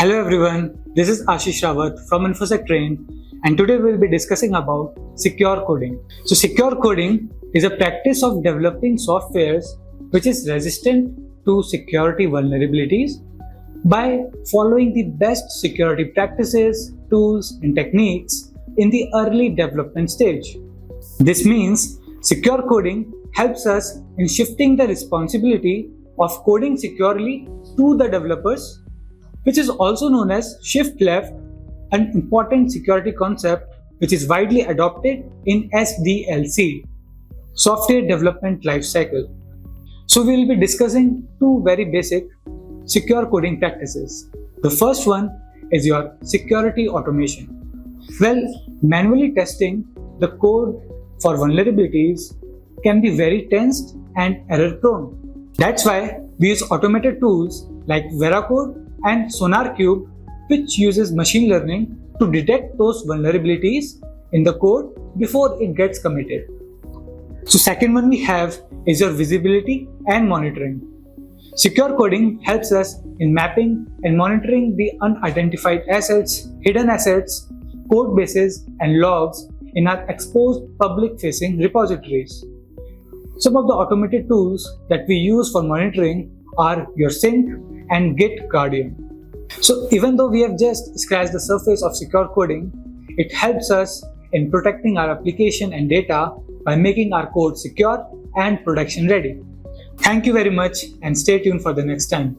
Hello everyone, this is Ashish Rawat from InfoSec Train, and today we'll be discussing about secure coding. So secure coding is a practice of developing softwares which is resistant to security vulnerabilities by following the best security practices, tools and techniques in the early development stage. This means secure coding helps us in shifting the responsibility of coding securely to the developers, which is also known as shift left, an important security concept which is widely adopted in SDLC, Software Development Lifecycle. So we will be discussing two very basic secure coding practices. The first one is your security automation. Well, manually testing the code for vulnerabilities can be very tensed and error prone. That's why we use automated tools like Veracode and SonarQube, which uses machine learning to detect those vulnerabilities in the code before it gets committed. So second one we have is your visibility and monitoring. Secure coding helps us in mapping and monitoring the unidentified assets, hidden assets, code bases and logs in our exposed public-facing repositories. Some of the automated tools that we use for monitoring are your Sync and Git Guardian. So even though we have just scratched the surface of secure coding, it helps us in protecting our application and data by making our code secure and production ready. Thank you very much and stay tuned for the next time.